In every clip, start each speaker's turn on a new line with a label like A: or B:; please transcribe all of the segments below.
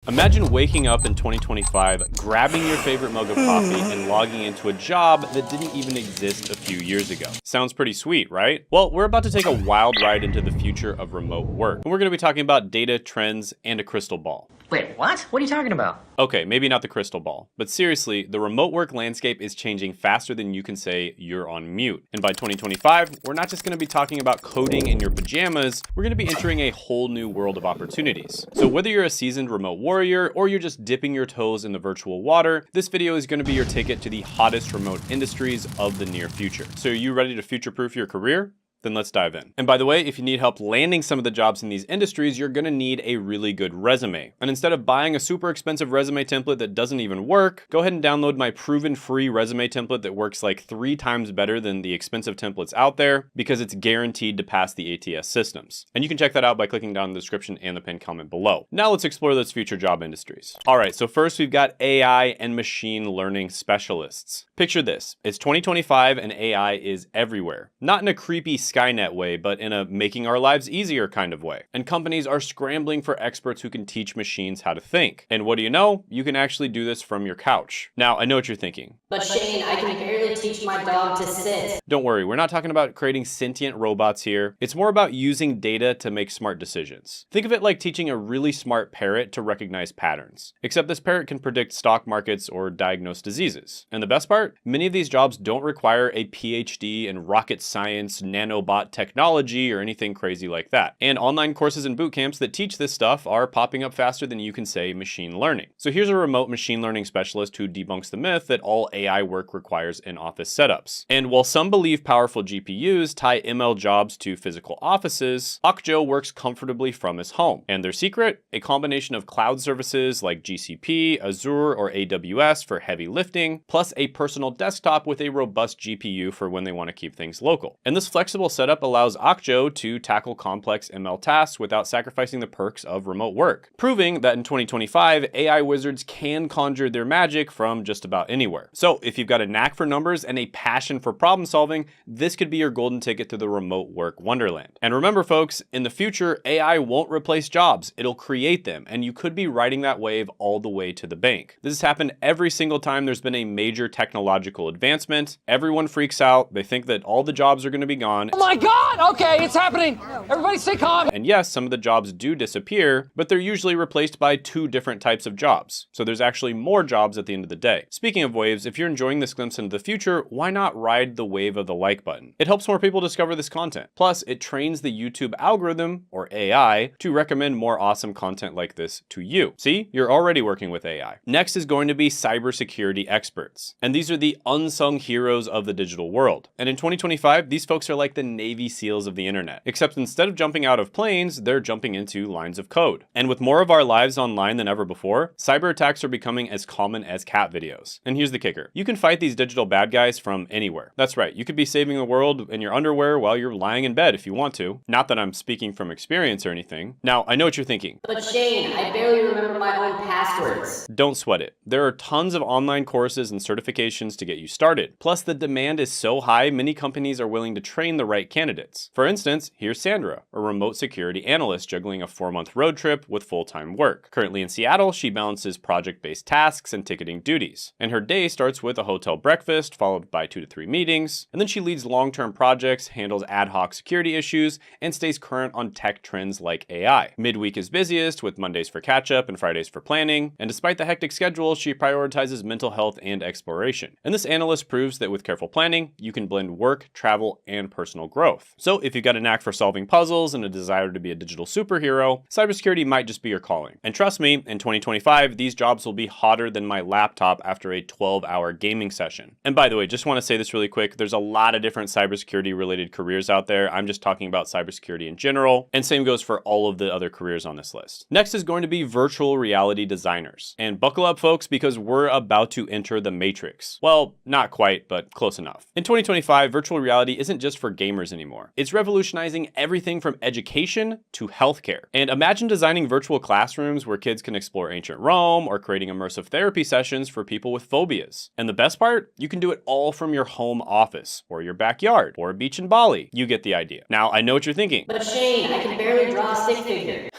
A: Imagine waking up in 2025, grabbing your favorite mug of coffee and logging into a job that didn't even exist a few years ago. Sounds pretty sweet, right? Well, we're about to take a wild ride into the future of remote work. And we're going to be talking about data, trends, and a crystal ball.
B: Wait, what? What are you talking about?
A: Okay, maybe not the crystal ball, but seriously, the remote work landscape is changing faster than you can say you're on mute. And by 2025, we're not just going to be talking about coding in your pajamas, we're going to be entering a whole new world of opportunities. So whether you're a seasoned remote warrior or you're just dipping your toes in the virtual water, this video is going to be your ticket to the hottest remote industries of the near future. So are you ready to future-proof your career? Then let's dive in. And by the way, if you need help landing some of the jobs in these industries, you're gonna need a really good resume. And instead of buying a super expensive resume template that doesn't even work, go ahead and download my proven free resume template that works like 3 times better than the expensive templates out there because it's guaranteed to pass the ATS systems. And you can check that out by clicking down in the description and the pinned comment below. Now let's explore those future job industries. All right, so first we've got AI and machine learning specialists. Picture this, it's 2025 and AI is everywhere. Not in a creepy Skynet way, but in a making our lives easier kind of way. And companies are scrambling for experts who can teach machines how to think. And what do you know? You can actually do this from your couch. Now, I know what you're thinking.
C: But Shane, I can barely teach my dog to sit.
A: Don't worry, we're not talking about creating sentient robots here. It's more about using data to make smart decisions. Think of it like teaching a really smart parrot to recognize patterns. Except this parrot can predict stock markets or diagnose diseases. And the best part? Many of these jobs don't require a PhD in rocket science, nanobot technology, or anything crazy like that. And online courses and boot camps that teach this stuff are popping up faster than you can say machine learning. So here's a remote machine learning specialist who debunks the myth that all AI work requires in-office setups. And while some believe powerful GPUs tie ML jobs to physical offices, Okjo works comfortably from his home. And their secret? A combination of cloud services like GCP, Azure, or AWS for heavy lifting, plus a personal desktop with a robust GPU for when they want to keep things local. And this flexible setup allows Okjo to tackle complex ML tasks without sacrificing the perks of remote work, proving that in 2025, AI wizards can conjure their magic from just about anywhere. So if you've got a knack for numbers and a passion for problem solving, this could be your golden ticket to the remote work wonderland. And remember folks, in the future, AI won't replace jobs, it'll create them, and you could be riding that wave all the way to the bank. This has happened every single time there's been a major technological advancement. Everyone freaks out, they think that all the jobs are going to be gone.
D: Oh my God! Okay, it's happening! Everybody stay calm!
A: And yes, some of the jobs do disappear, but they're usually replaced by 2 different types of jobs. So there's actually more jobs at the end of the day. Speaking of waves, if you're enjoying this glimpse into the future, why not ride the wave of the like button? It helps more people discover this content. Plus, it trains the YouTube algorithm, or AI, to recommend more awesome content like this to you. See, you're already working with AI. Next is going to be cybersecurity experts. And these are the unsung heroes of the digital world. And in 2025, these folks are like the Navy SEALs of the internet. Except instead of jumping out of planes, they're jumping into lines of code. And with more of our lives online than ever before, cyber attacks are becoming as common as cat videos. And here's the kicker. You can fight these digital bad guys from anywhere. That's right, you could be saving the world in your underwear while you're lying in bed if you want to. Not that I'm speaking from experience or anything. Now, I know what you're thinking.
C: But Shane, I barely remember my own passwords.
A: Don't sweat it. There are tons of online courses and certifications to get you started. Plus, the demand is so high, many companies are willing to train the right candidates. For instance, here's Sandra, a remote security analyst juggling a 4-month road trip with full-time work. Currently in Seattle, she balances project-based tasks and ticketing duties. And her day starts with a hotel breakfast, followed by 2 to 3 meetings, and then she leads long-term projects, handles ad hoc security issues, and stays current on tech trends like AI. Midweek is busiest, with Mondays for catch-up and Fridays for planning, and despite the hectic schedule, she prioritizes mental health and exploration. And this analyst proves that with careful planning, you can blend work, travel, and personal growth. So if you've got a knack for solving puzzles and a desire to be a digital superhero, cybersecurity might just be your calling. And trust me, in 2025, these jobs will be hotter than my laptop after a 12-hour gaming session. And by the way, just want to say this really quick, there's a lot of different cybersecurity related careers out there. I'm just talking about cybersecurity in general, and same goes for all of the other careers on this list. Next is going to be virtual reality designers. And buckle up folks, because we're about to enter the matrix. Well, not quite, but close enough. In 2025, virtual reality isn't just for gamers anymore. It's revolutionizing everything from education to healthcare. And imagine designing virtual classrooms where kids can explore ancient Rome or creating immersive therapy sessions for people with phobias. And the best part? You can do it all from your home office or your backyard or a beach in Bali. You get the idea. Now, I know what you're thinking.
C: But Shane, I can barely draw a stick figure.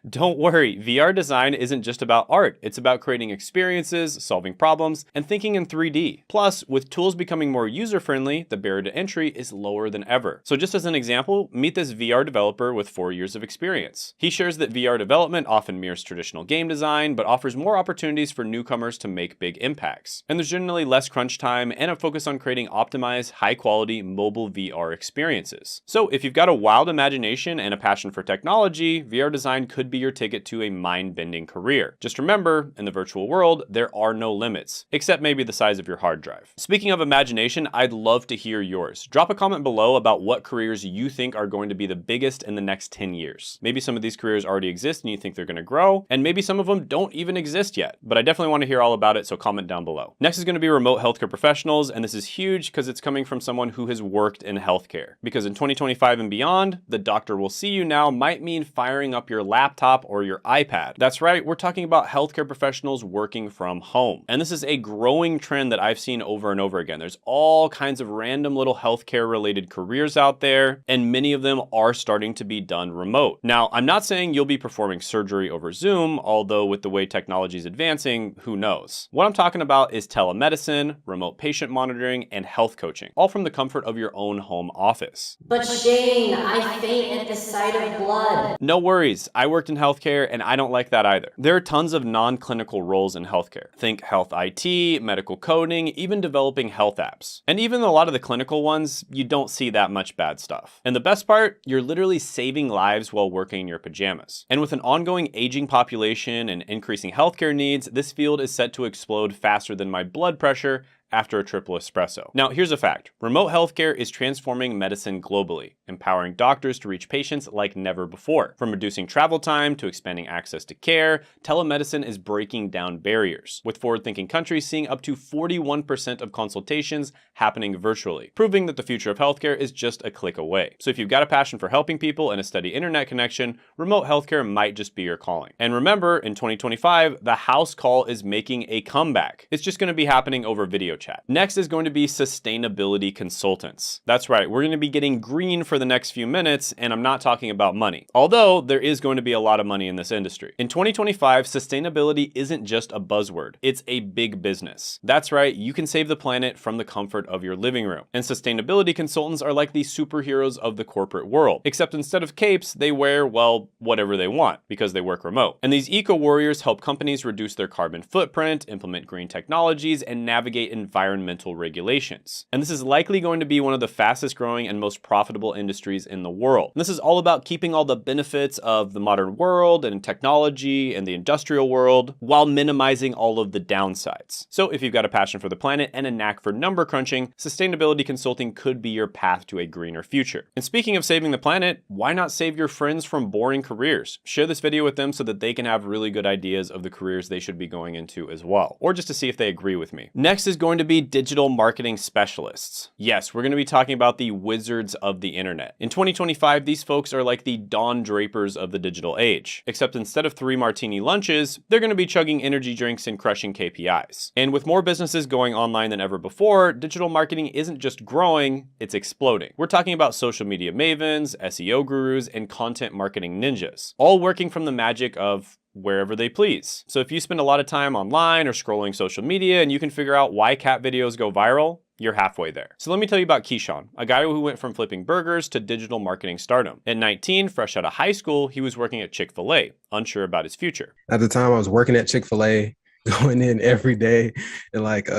A: Don't worry, VR design isn't just about art. It's about creating experiences, solving problems, and thinking in 3D. Plus, with tools becoming more user-friendly, the barrier to entry is lower than ever. So just as an example, meet this VR developer with 4 years of experience. He shares that VR development often mirrors traditional game design, but offers more opportunities for newcomers to make big impacts. And there's generally less crunch time and a focus on creating optimized, high-quality mobile VR experiences. So if you've got a wild imagination and a passion for technology, VR design could be your ticket to a mind-bending career. Just remember, in the virtual world, there are no limits, except maybe the size of your hard drive. Speaking of imagination, I'd love to hear yours. Drop a comment below about what careers you think are going to be the biggest in the next 10 years. Maybe some of these careers already exist and you think they're going to grow, and maybe some of them don't even exist yet, but I definitely want to hear all about it, so comment down below. Next is going to be remote healthcare professionals, and this is huge because it's coming from someone who has worked in healthcare. Because in 2025 and beyond, the doctor will see you now might mean firing up your laptop or your iPad. That's right, we're talking about healthcare professionals working from home. And this is a growing trend that I've seen over and over again. There's all kinds of random little healthcare related careers out there, and many of them are starting to be done remote. Now, I'm not saying you'll be performing surgery over Zoom, although with the way technology is advancing, who knows? What I'm talking about is telemedicine, remote patient monitoring, and health coaching, all from the comfort of your own home office.
C: But Shane, I faint at the sight of blood.
A: No worries, I worked in healthcare and I don't like that either. There are tons of non-clinical roles in healthcare. Think health IT, medical coding, even developing health apps. And even a lot of the clinical ones, you don't see that much bad stuff. And the best part, you're literally saving lives while working in your pajamas. And with an ongoing aging population and increasing healthcare needs, this field is set to explode faster than my blood pressure after a triple espresso. Now, here's a fact. Remote healthcare is transforming medicine globally, empowering doctors to reach patients like never before. From reducing travel time to expanding access to care, telemedicine is breaking down barriers, with forward-thinking countries seeing up to 41% of consultations happening virtually, proving that the future of healthcare is just a click away. So if you've got a passion for helping people and a steady internet connection, remote healthcare might just be your calling. And remember, in 2025, the house call is making a comeback. It's just going to be happening over video chat. Next is going to be sustainability consultants. That's right, we're going to be getting green for the next few minutes, and I'm not talking about money, although there is going to be a lot of money in this industry. In 2025, sustainability isn't just a buzzword, it's a big business. That's right, you can save the planet from the comfort of your living room. And sustainability consultants are like the superheroes of the corporate world, except instead of capes, they wear, well, whatever they want because they work remote. And these eco-warriors help companies reduce their carbon footprint, implement green technologies, and navigate environmental regulations. And this is likely going to be one of the fastest growing and most profitable industries in the world. And this is all about keeping all the benefits of the modern world and technology and the industrial world while minimizing all of the downsides. So if you've got a passion for the planet and a knack for number crunching, sustainability consulting could be your path to a greener future. And speaking of saving the planet, why not save your friends from boring careers? Share this video with them so that they can have really good ideas of the careers they should be going into as well, or just to see if they agree with me. Next is going to be digital marketing specialists. Yes, we're going to be talking about the wizards of the internet. In 2025, these folks are like the Don Drapers of the digital age, except instead of 3 martini lunches, they're going to be chugging energy drinks and crushing KPIs. And with more businesses going online than ever before, digital marketing isn't just growing, it's exploding. We're talking about social media mavens, SEO gurus, and content marketing ninjas, all working from the magic of wherever they please. So if you spend a lot of time online or scrolling social media and you can figure out why cat videos go viral, you're halfway there. So let me tell you about Keyshawn, a guy who went from flipping burgers to digital marketing stardom. At 19, fresh out of high school, he was working at Chick-fil-A, unsure about his future.
E: At the time I was working at Chick-fil-A, going in every day and like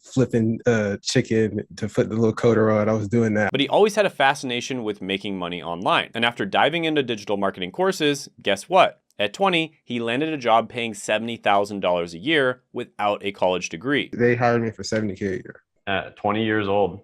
E: flipping chicken to put the little coater on. I was doing that.
A: But he always had a fascination with making money online. And after diving into digital marketing courses, guess what? At 20, he landed a job paying $70,000 a year without a college degree.
E: They hired me for $70K a year.
A: At 20 years old.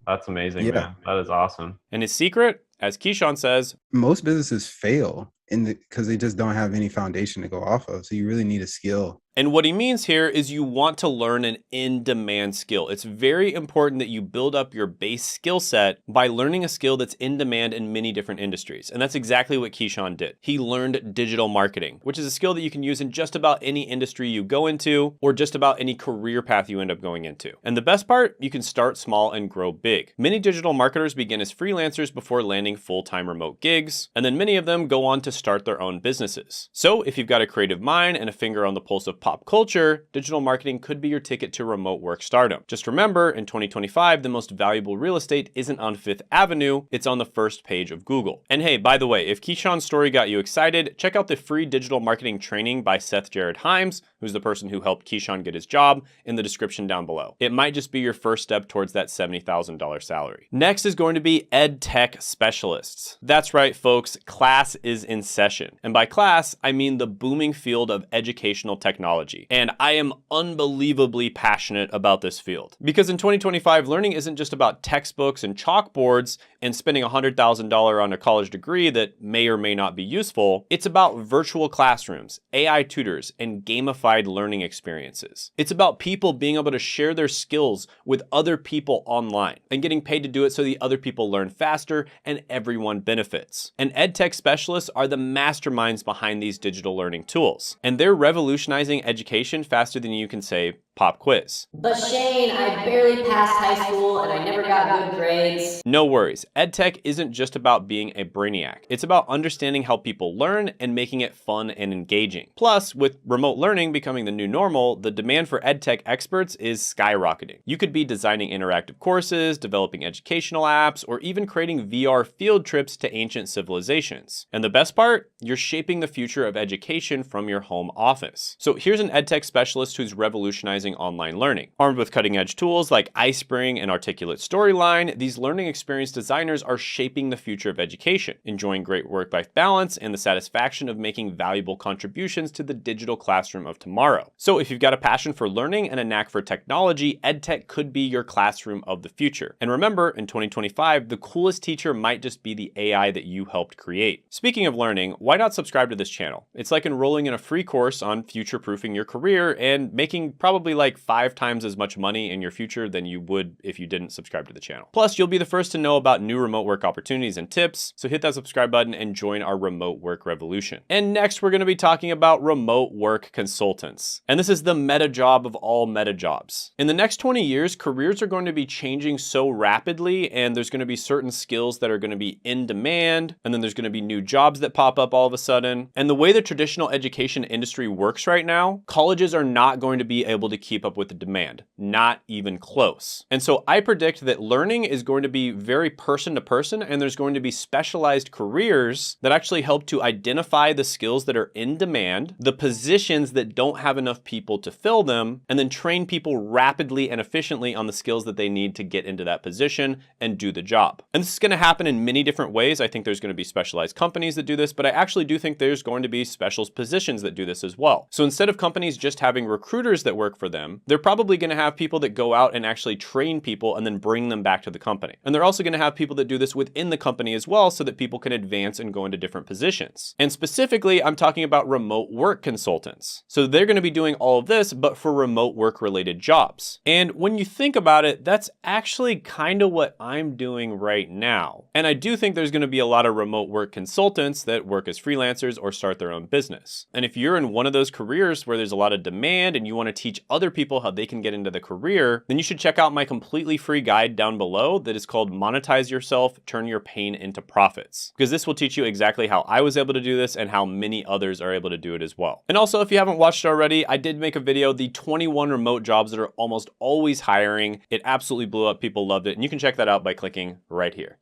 A: That's amazing,
E: Yeah.
A: man. That is awesome. And his secret, as Keyshawn says,
E: Most businesses fail because they just don't have any foundation to go off of. So you really need a skill.
A: and what he means here is you want to learn an in-demand skill. It's very important that you build up your base skill set by learning a skill that's in demand in many different industries. And that's exactly what Keyshawn did. He learned digital marketing, which is a skill that you can use in just about any industry you go into or just about any career path you end up going into. And the best part, you can start small and grow big. Many digital marketers begin as freelancers before landing full-time remote gigs, and then many of them go on to start their own businesses. So if you've got a creative mind and a finger on the pulse of pop culture, digital marketing could be your ticket to remote work stardom. Just remember, in 2025, the most valuable real estate isn't on Fifth Avenue, it's on the first page of Google. And hey, by the way, if Keyshawn's story got you excited, check out the free digital marketing training by Seth Jared Himes, who's the person who helped Keyshawn get his job, in the description down below. It might just be your first step towards that $70,000 salary. Next is going to be ed tech specialists. That's right, folks, class is in session. And by class, I mean the booming field of educational technology. And I am unbelievably passionate about this field. Because in 2025, learning isn't just about textbooks and chalkboards and spending $100,000 on a college degree that may or may not be useful. It's about virtual classrooms, AI tutors, and gamified learning experiences. It's about people being able to share their skills with other people online and getting paid to do it so the other people learn faster and everyone benefits. And ed tech specialists are the masterminds behind these digital learning tools. And they're revolutionizing education faster than you can say pop quiz.
C: But Shane, I barely passed high school and I never got good grades.
A: No worries. EdTech isn't just about being a brainiac. It's about understanding how people learn and making it fun and engaging. Plus, with remote learning becoming the new normal, the demand for EdTech experts is skyrocketing. You could be designing interactive courses, developing educational apps, or even creating VR field trips to ancient civilizations. And the best part? You're shaping the future of education from your home office. So here's an EdTech specialist who's revolutionizing online learning. Armed with cutting-edge tools like iSpring and Articulate Storyline, these learning experience designers are shaping the future of education, enjoying great work-life balance and the satisfaction of making valuable contributions to the digital classroom of tomorrow. So if you've got a passion for learning and a knack for technology, EdTech could be your classroom of the future. And remember, in 2025, the coolest teacher might just be the AI that you helped create. Speaking of learning, why not subscribe to this channel? It's like enrolling in a free course on future-proofing your career and making probably like 5 times as much money in your future than you would if you didn't subscribe to the channel. Plus, you'll be the first to know about new remote work opportunities and tips, so hit that subscribe button and join our remote work revolution. And next, we're gonna be talking about remote work consultants. And this is the meta job of all meta jobs. In the next 20 years, careers are going to be changing so rapidly, and there's gonna be certain skills that are gonna be in demand, and then there's gonna be new jobs that pop up all of a sudden. And the way the traditional education industry works right now, colleges are not going to be able to keep up with the demand, not even close. And so I predict that learning is going to be very person to person, and there's going to be specialized careers that actually help to identify the skills that are in demand, the positions that don't have enough people to fill them, and then train people rapidly and efficiently on the skills that they need to get into that position and do the job. And this is going to happen in many different ways. I think there's going to be specialized companies that do this, but I actually do think there's going to be special positions that do this as well. So instead of companies just having recruiters that work for them, they're probably going to have people that go out and actually train people and then bring them back to the company. And they're also going to have people that do this within the company as well so that people can advance and go into different positions. And specifically, I'm talking about remote work consultants. So they're going to be doing all of this, but for remote work related jobs. And when you think about it, that's actually kind of what I'm doing right now. And I do think there's going to be a lot of remote work consultants that work as freelancers or start their own business. And if you're in one of those careers where there's a lot of demand and you want to teach other people how they can get into the career, then you should check out my completely free guide down below that is called Monetize Yourself, Turn Your Pain into Profits. Because this will teach you exactly how I was able to do this and how many others are able to do it as well. And also, if you haven't watched it already, I did make a video, the 21 remote jobs that are almost always hiring. It absolutely blew up. People loved it. And you can check that out by clicking right here.